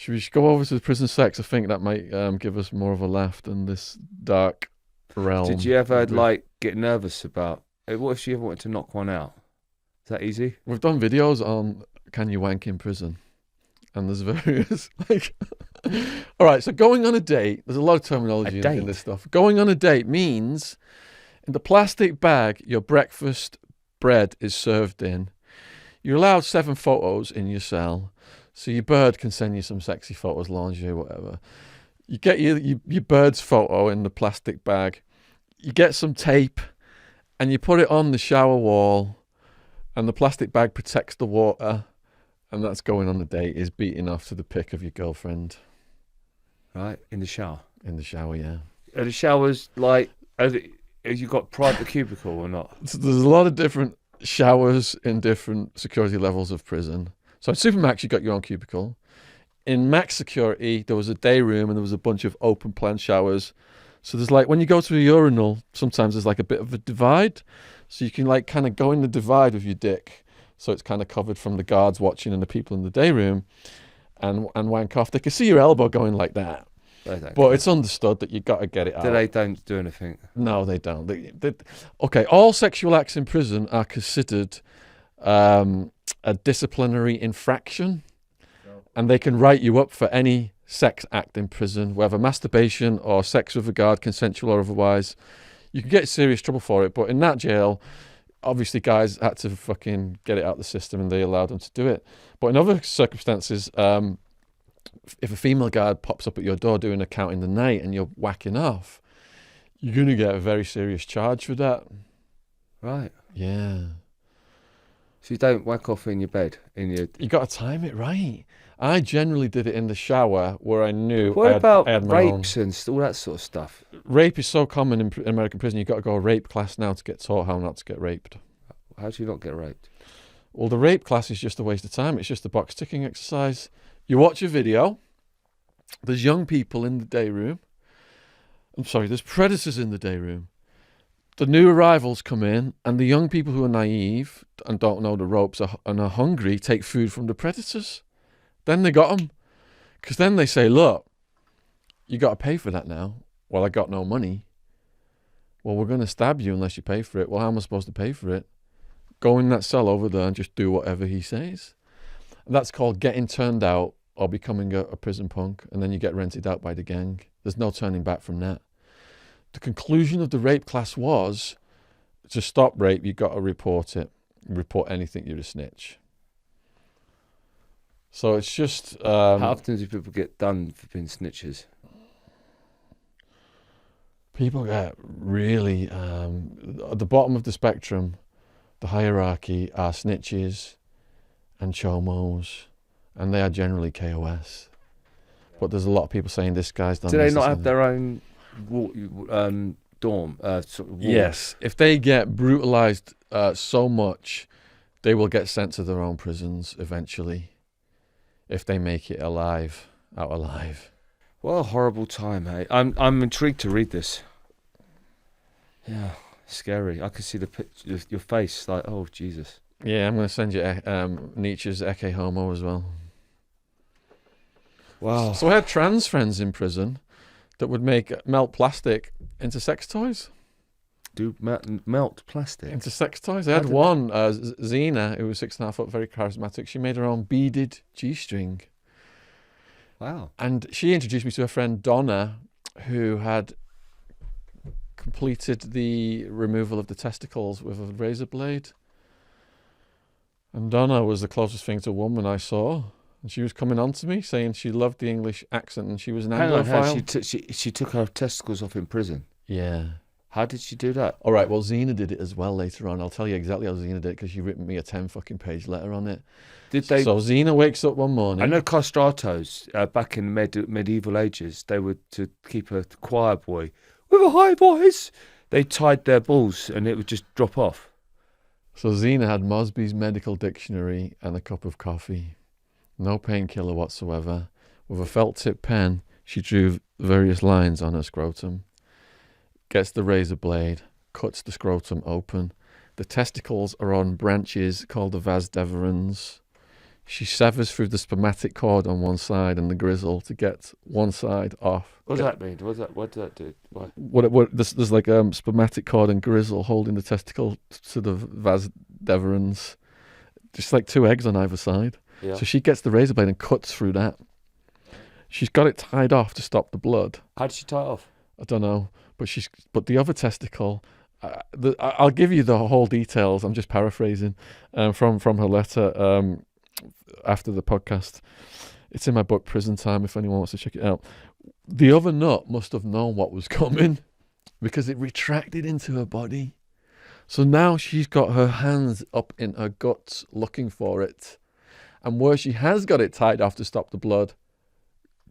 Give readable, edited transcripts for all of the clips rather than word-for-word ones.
Should we go over to the prison sex? I think that might give us more of a laugh than this dark realm. Did you ever get nervous about? What if she ever wanted to knock one out? Is that easy? We've done videos on can you wank in prison, and there's various All right, so going on a date. There's a lot of terminology in this stuff. Going on a date means in the plastic bag your breakfast bread is served in. You're allowed 7 photos in your cell. So your bird can send you some sexy photos, lingerie, whatever. You get your bird's photo in the plastic bag. You get some tape and you put it on the shower wall, and the plastic bag protects the water, and that's going on the date, is beating off to the pic of your girlfriend. Right, in the shower? In the shower, yeah. Are the showers have you got private cubicle or not? So there's a lot of different showers in different security levels of prison. So in Supermax, you got your own cubicle. In Max Security, there was a day room and there was a bunch of open plan showers. So there's when you go to a urinal, sometimes there's a bit of a divide. So you can kind of go in the divide with your dick. So it's kind of covered from the guards watching and the people in the day room and wank off. They can see your elbow going like that. But it's understood that you got to get it out. They don't do anything? No, they don't. Okay, all sexual acts in prison are considered a disciplinary infraction, and they can write you up for any sex act in prison, whether masturbation or sex with a guard, consensual or otherwise. You can get serious trouble for it, but in that jail, obviously guys had to fucking get it out of the system and they allowed them to do it. But in other circumstances, if a female guard pops up at your door doing a count in the night and you're whacking off, you're going to get a very serious charge for that. Right. Yeah. So you don't whack off in your bed? You got to time it right. I generally did it in the shower where I knew What about I had rapes and all that sort of stuff? Rape is so common in American prison, you've got to go to a rape class now to get taught how not to get raped. How do you not get raped? Well, the rape class is just a waste of time. It's just a box ticking exercise. You watch a video, there's young people in the day room. There's predators in the day room. The new arrivals come in, and the young people who are naive and don't know the ropes and are hungry take food from the predators. Then they got them. Because then they say, look, you got to pay for that now. Well, I got no money. Well, we're going to stab you unless you pay for it. Well, how am I supposed to pay for it? Go in that cell over there and just do whatever he says. And that's called getting turned out or becoming a prison punk. And then you get rented out by the gang. There's no turning back from that. The conclusion of the rape class was, to stop rape, you've got to report it. Report anything, you're a snitch. So it's just... How often do people get done for being snitches? People get really... at the bottom of the spectrum, the hierarchy are snitches and chomos, and they are generally KOS. But there's a lot of people saying this guy's done. Do they not have their own dorm? Sort of yes, if they get brutalized so much, they will get sent to their own prisons eventually. If they make it out alive. What a horrible time, hey! I'm intrigued to read this. Yeah, scary. I can see the picture, your face, oh Jesus. Yeah, I'm going to send you Nietzsche's Ecce Homo as well. Wow. So I had trans friends in prison that would melt plastic into sex toys. Do melt plastic? Into sex toys. I had one, Zena, who was 6.5 foot, very charismatic. She made her own beaded G-string. Wow. And she introduced me to a friend, Donna, who had completed the removal of the testicles with a razor blade. And Donna was the closest thing to a woman I saw. And she was coming on to me saying she loved the English accent and she was an Anglophile. She took her testicles off in prison? Yeah. How did she do that? All right, well, Zena did it as well later on. I'll tell you exactly how Zena did it because she written me a 10 fucking page letter on it. So Zena wakes up one morning. I know castratos, back in medieval ages, they would, to keep a choir boy with a high voice, they tied their balls and it would just drop off. So Zena had Mosby's medical dictionary and a cup of coffee. No painkiller whatsoever. With a felt tip pen, she drew various lines on her scrotum. Gets the razor blade, cuts the scrotum open. The testicles are on branches called the vas deferens. she severs through the spermatic cord on one side and the grizzle to get one side off. What does that mean? What does that do? Why? There's like spermatic cord and grizzle holding the testicle to the vas deferens, just like two eggs on either side. Yeah. So she gets the razor blade and cuts through that. She's got it tied off to stop the blood. How did she tie it off? I don't know, but the other testicle. I'll give you the whole details. I'm just paraphrasing from her letter after the podcast. It's in my book Prison Time if anyone wants to check it out. The other nut must have known what was coming because it retracted into her body. So now she's got her hands up in her guts looking for it. And where she has got it tied off to stop the blood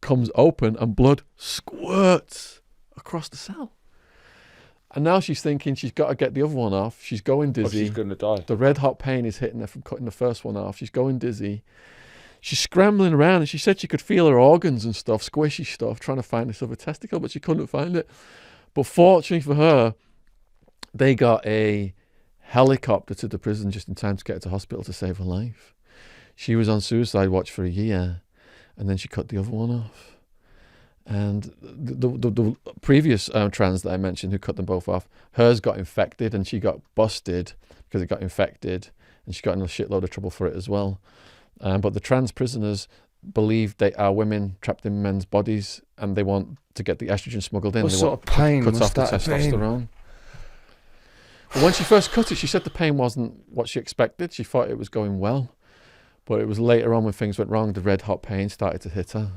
comes open and blood squirts across the cell. And now she's thinking she's got to get the other one off. She's going dizzy. She's going to die. The red hot pain is hitting her from cutting the first one off. She's going dizzy. She's scrambling around and she said she could feel her organs and stuff, squishy stuff, trying to find this other testicle, but she couldn't find it. But fortunately for her, they got a helicopter to the prison just in time to get her to hospital to save her life. She was on suicide watch for a year and then she cut the other one off. And the previous trans that I mentioned who cut them both off, hers got infected and she got busted because it got infected and she got in a shitload of trouble for it as well. But the trans prisoners believe they are women trapped in men's bodies and they want to get the estrogen smuggled in. What they sort want of pain cuts must off the that have been? testosterone. But when she first cut it, she said the pain wasn't what she expected. She thought it was going well. But it was later on when things went wrong, the red hot pain started to hit her.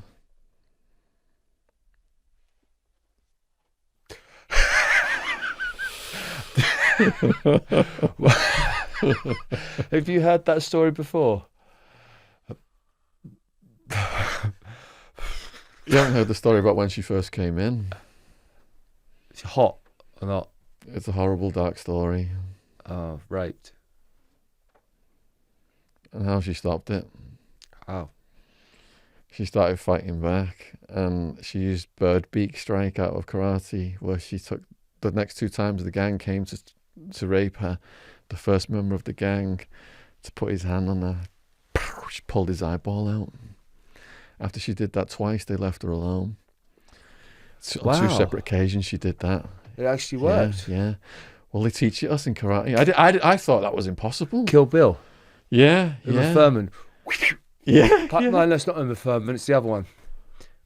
Have you heard that story before? You haven't heard the story about when she first came in. It's hot or not? It's a horrible, dark story. Oh, raped. And how she stopped it. Oh. She started fighting back and she used bird beak strike out of karate, where she took the next two times the gang came to rape her, the first member of the gang to put his hand on her, she pulled his eyeball out. After she did that twice, they left her alone. On two separate occasions she did that. It actually worked. Yeah. Well, they teach it us in karate. I thought that was impossible. Kill Bill. Yeah. Uma Thurman. Yeah. No, that's not Uma Thurman. It's the other one.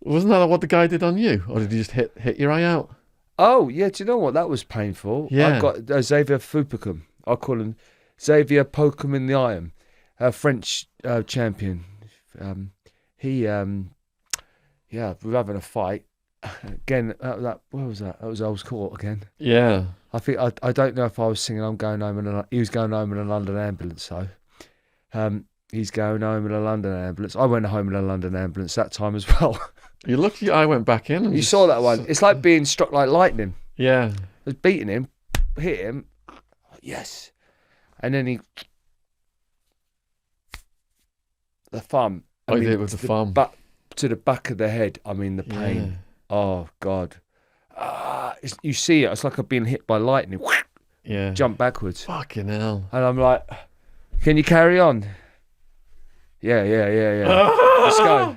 Wasn't that what the guy did on you? Or did he just hit your eye out? Oh, yeah. Do you know what? That was painful. Yeah. I've got Xavier Fupacum. I call him Xavier Pokem in the Iron. A French champion. We were having a fight. Again, where was that? That was Earl's Court again. Yeah. I think I don't know if I was singing "I'm Going Home" he was going home in a London ambulance. So, he's going home in a London ambulance. I went home in a London ambulance that time as well. You're lucky I went back in. And You saw that one. It's like being struck like lightning. Yeah. I was beating him, hit him. Yes, and then the thumb. I did it with the thumb. To the back of the head. I mean the pain. Yeah. Oh God. You see it. It's like I've been hit by lightning. Yeah. Jump backwards. Fucking hell. And I'm like, can you carry on? Yeah.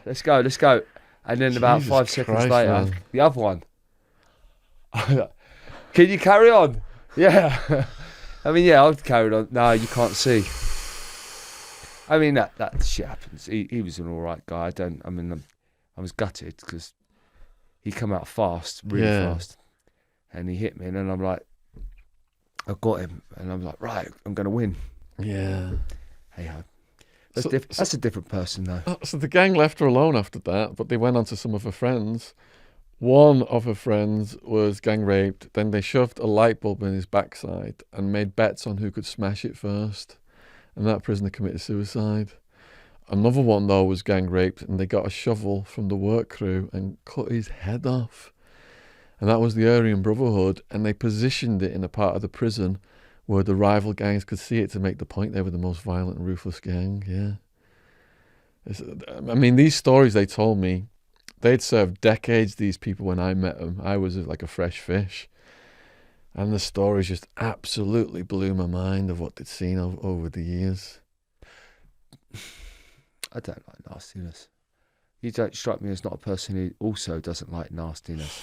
Let's go. And then about Jesus 5 seconds Christ, later, man. the other one. Can you carry on? Yeah. I mean, yeah, I've carried on. No, you can't see. I mean, that shit happens. He was an all right guy. I was gutted because he come out fast, really fast. And he hit me, and then I'm like, I got him. And I'm like, right, I'm going to win. Yeah. Hey ho. That's a different person, though. So the gang left her alone after that, but they went on to some of her friends. One of her friends was gang raped. Then they shoved a light bulb in his backside and made bets on who could smash it first. And that prisoner committed suicide. Another one, though, was gang raped, and they got a shovel from the work crew and cut his head off. And that was the Aryan Brotherhood, and they positioned it in a part of the prison where the rival gangs could see it to make the point they were the most violent and ruthless gang. Yeah. I mean, these stories they told me, they'd served decades, these people, when I met them. I was like a fresh fish. And the stories just absolutely blew my mind of what they'd seen over the years. I don't like nastiness. You don't strike me as not a person who also doesn't like nastiness.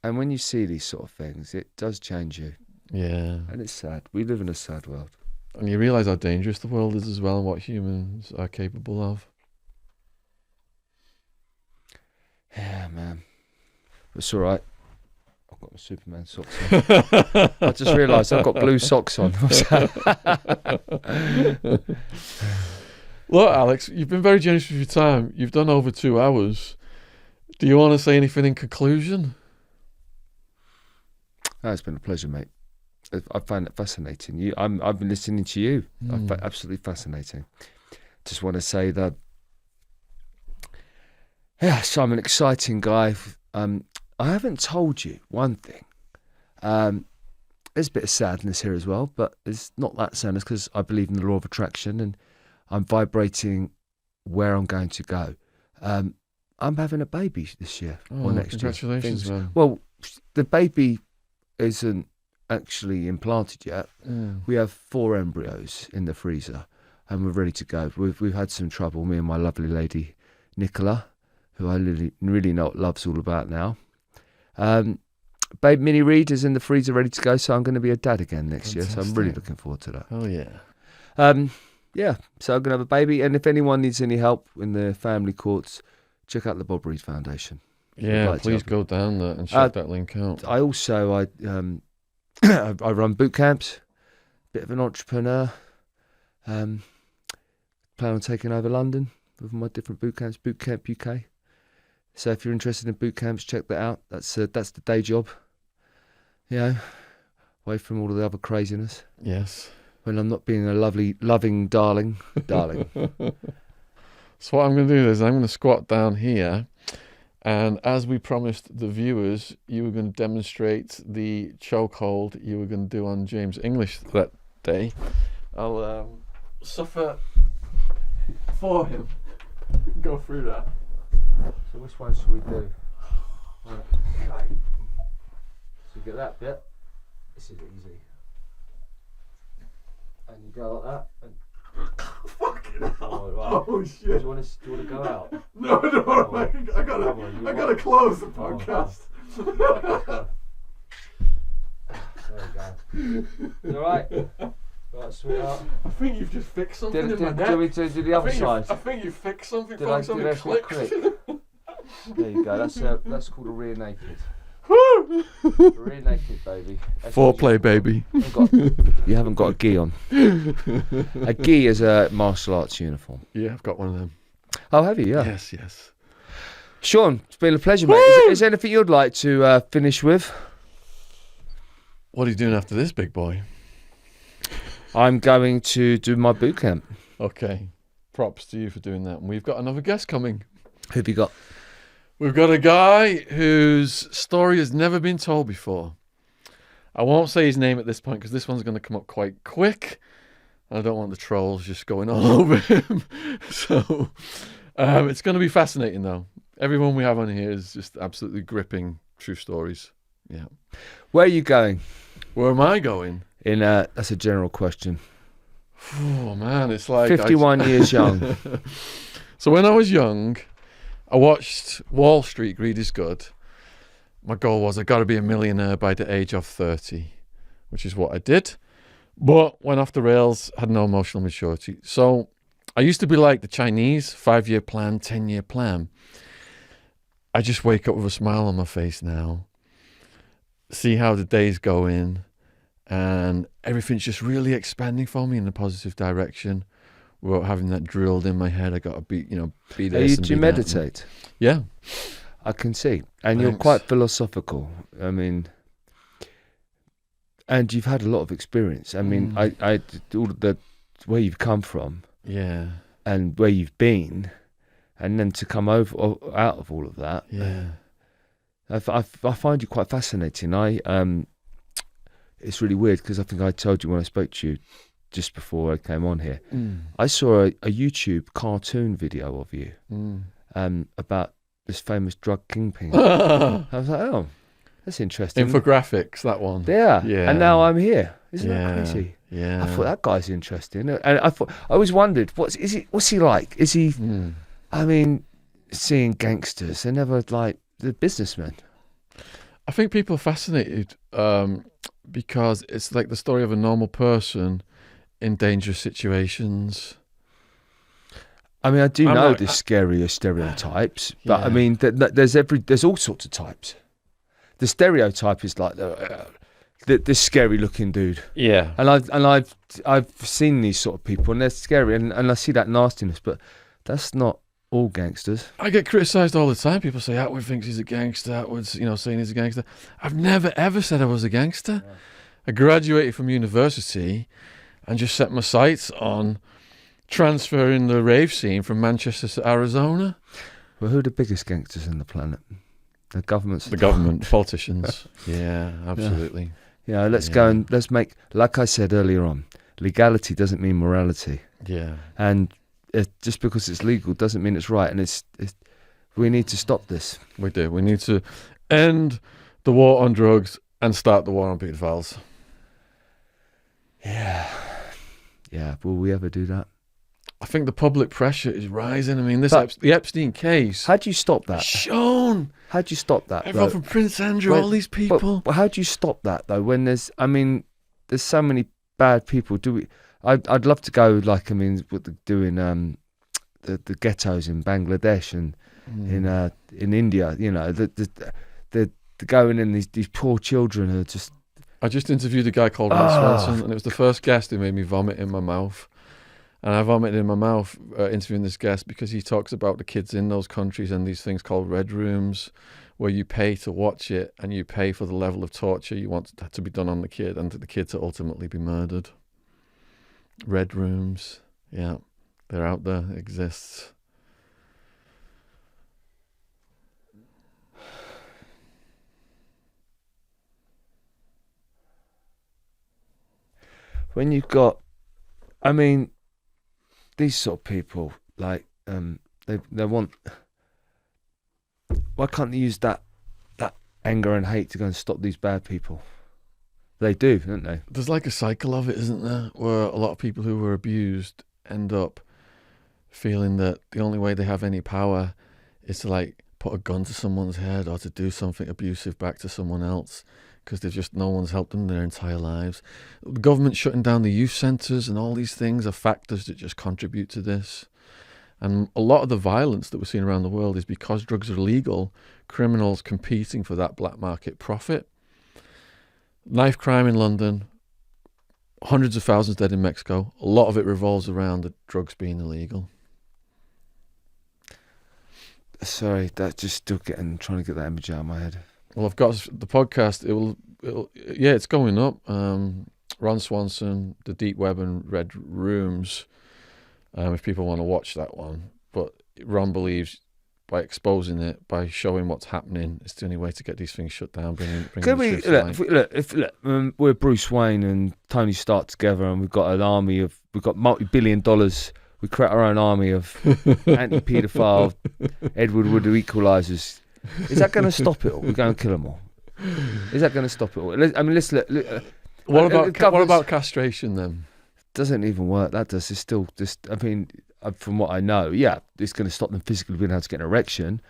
And when you see these sort of things, it does change you. Yeah. And it's sad. We live in a sad world. And you realise how dangerous the world is as well, and what humans are capable of. Yeah, man. It's all right. I've got my Superman socks on. I just realised I've got blue socks on. Look, Alex, you've been very generous with your time. You've done over 2 hours. Do you want to say anything in conclusion? Oh, it's been a pleasure, mate. I find it fascinating. I've been listening to you. Absolutely fascinating. Just want to say that, so I'm an exciting guy. I haven't told you one thing. There's a bit of sadness here as well, but it's not that sadness because I believe in the law of attraction and I'm vibrating where I'm going to go. I'm having a baby this year or next year. Congratulations, man. Well, the baby isn't actually implanted yet. We have 4 embryos in the freezer and we're ready to go. We've had some trouble, me and my lovely lady Nicola, who I really know what love's all about now. Babe mini Reid is in the freezer ready to go, so I'm going to be a dad again next year, so I'm really looking forward to that. Oh yeah. Yeah, so I'm going to have a baby, and if anyone needs any help in the family courts, check out the Bob Reid Foundation. Yeah, please go down there and check that link out. I also I run boot camps, bit of an entrepreneur. Plan on taking over London with my different boot camps, Boot Camp UK. So if you're interested in boot camps, check that out. That's the day job. You know, away from all of the other craziness. Yes. When I'm not being a lovely, loving darling. So what I'm going to do is I'm going to squat down here. And as we promised the viewers, you were going to demonstrate the chokehold you were going to do on James English that day. I'll suffer for him. Go through that. So which one should we do? Right. So you get that bit. This is easy. And you go like that. And Fucking hell. Right. Oh shit. Do you want to go out? No, I gotta close the podcast. There we go. You alright? Right, sweetheart. I think you've just fixed something in my neck. Do we do the other side? I think you fixed something. Something clicked. There you go. That's called a rear naked. Rear naked, baby. Foreplay, baby. You haven't got a gi on. A gi is a martial arts uniform. Yeah, I've got one of them. Oh, have you? Yeah. Yes. Shaun, it's been a pleasure, mate. Is there anything you'd like to finish with? What are you doing after this, big boy? I'm going to do my boot camp. Okay. Props to you for doing that. And we've got another guest coming. Who have you got? We've got a guy whose story has never been told before. I won't say his name at this point because this one's going to come up quite quick. I don't want the trolls just going all over him. So it's going to be fascinating, though. Everyone we have on here is just absolutely gripping true stories. Yeah. Where are you going? Where am I going? That's a general question. Oh, man, it's like... 51 years young. So when I was young, I watched Wall Street, Greed is Good. My goal was I got to be a millionaire by the age of 30, which is what I did. But went off the rails, had no emotional maturity. So I used to be like the Chinese, 5-year plan, 10-year plan. I just wake up with a smile on my face now, see how the day's going, and everything's just really expanding for me in a positive direction without having that drilled in my head. I got to be this. Do you meditate? Yeah. I can see. And Thanks. You're quite philosophical. I mean, and you've had a lot of experience. I mean, I all the where you've come from, yeah, and where you've been, and then to come out of all of that, yeah. I find you quite fascinating. It's really weird because I think I told you when I spoke to you just before I came on here. I saw a YouTube cartoon video of you about this famous drug kingpin. I was like, oh, that's interesting. Infographics, that one. Yeah. And now I'm here. Isn't that crazy? Yeah. I thought that guy's interesting, and I always wondered what's he like? Is he? I mean, seeing gangsters, they're never like the businessmen. I think people are fascinated because it's like the story of a normal person in dangerous situations. I mean, I do I'm know not- there's scarier stereotypes, but Yeah. I mean, there's all sorts of types. The stereotype is like the scary looking dude, Yeah. and I've seen these sort of people, and they're scary, and I see that nastiness, but that's not all gangsters. I get criticised all the time. People say Attwood thinks he's a gangster. Attwood's, saying he's a gangster. I've never ever said I was a gangster. Yeah. I graduated from university and just set my sights on transferring the rave scene from Manchester to Arizona. Well, who are the biggest gangsters on the planet? The governments. The government, politicians. Yeah, absolutely. Yeah, let's go and let's make, like I said earlier on, legality doesn't mean morality, Yeah. and just because it's legal doesn't mean it's right. And it's we need to stop this. We do. We need to end the war on drugs and start the war on pedophiles. Yeah. Will we ever do that? I think the public pressure is rising. I mean, But- the Epstein case. How do you stop that? Shaun, How do you stop that? everyone though? from Prince Andrew, Well, all these people. But how do you stop that though? When there's so many bad people. I'd love to go what they're doing the ghettos in Bangladesh and in India. They're going in these poor children who are just. I just interviewed a guy called Ron Swanson, and it was the first guest who made me vomit in my mouth. And I vomited in my mouth interviewing this guest because he talks about the kids in those countries and these things called red rooms, where you pay to watch it and you pay for the level of torture you want to be done on the kid and the kid to ultimately be murdered. Red rooms, yeah, they're out there, it exists. When you've got, these sort of people, like, they want. Why can't they use that anger and hate to go and stop these bad people? They do, don't they? There's like a cycle of it, isn't there? Where a lot of people who were abused end up feeling that the only way they have any power is to like put a gun to someone's head or to do something abusive back to someone else, because no one's helped them their entire lives. The government shutting down the youth centres and all these things are factors that just contribute to this. And a lot of the violence that we're seeing around the world is because drugs are illegal, criminals competing for that black market profit. Knife crime in London, hundreds of thousands dead in Mexico. A lot of it revolves around the drugs being illegal. Sorry, that's just still trying to get that image out of my head. Well, I've got the podcast. It's going up. Ron Swanson, The Deep Web and Red Rooms. If people want to watch that one, but Ron believes by exposing it, by showing what's happening, it's the only way to get these things shut down. Could we look? We're Bruce Wayne and Tony Stark together, and we've got multi-billion dollars. We create our own army of anti-paedophile Edward Wood equalisers. Is that going to stop it all? We're going to kill them all. Is that going to stop it all? Let's look. What about castration then? Doesn't even work. That does. It's still just. From what I know, yeah, it's going to stop them physically being able to get an erection.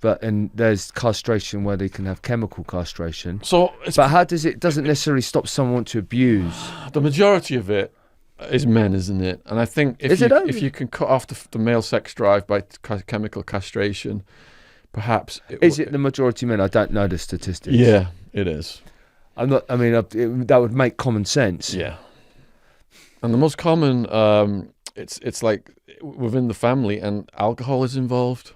And there's castration where they can have chemical castration. But how does it? Doesn't necessarily stop someone to abuse. The majority of it is men, isn't it? And I think if you can cut off the male sex drive by chemical castration, perhaps Is it the majority men? I don't know the statistics. Yeah, it is. I'm not. That would make common sense. Yeah. And the most common, it's like within the family, and alcohol is involved.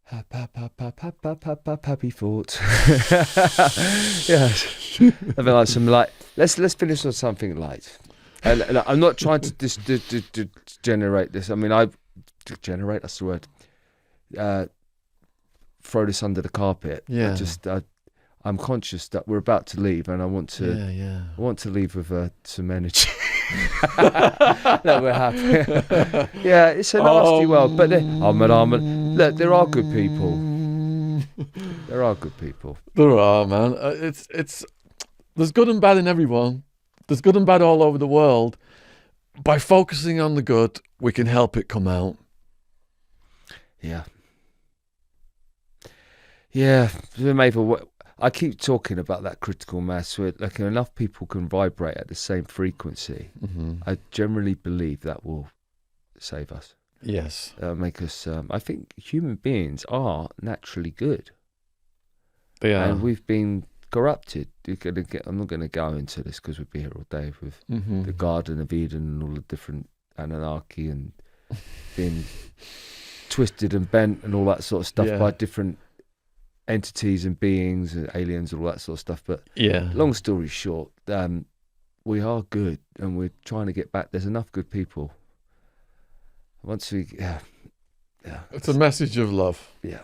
Happy thoughts. Yes. I mean, like some light. Let's finish on something light. And I'm not trying to generate this. I mean, generate. That's the word. Throw this under the carpet. Yeah. I'm conscious that we're about to leave, and I want to. Yeah. I want to leave with some energy. That we're happy. Yeah, it's a nasty world, but look, there are good people. There are good people. There are, man. It's there's good and bad in everyone. There's good and bad all over the world. By focusing on the good, we can help it come out. Yeah. Yeah, maybe I keep talking about that critical mass where like enough people can vibrate at the same frequency. Mm-hmm. I generally believe that will save us. Yes. Make us. I think human beings are naturally good. They are. And we've been corrupted. I'm not going to go into this because we'd be here all day with Mm-hmm. the Garden of Eden and all the different anarchy and being twisted and bent and all that sort of stuff by different entities and beings and aliens and all that sort of stuff. But long story short, we are good and we're trying to get back. There's enough good people. Once we, it's a message of love. Yeah.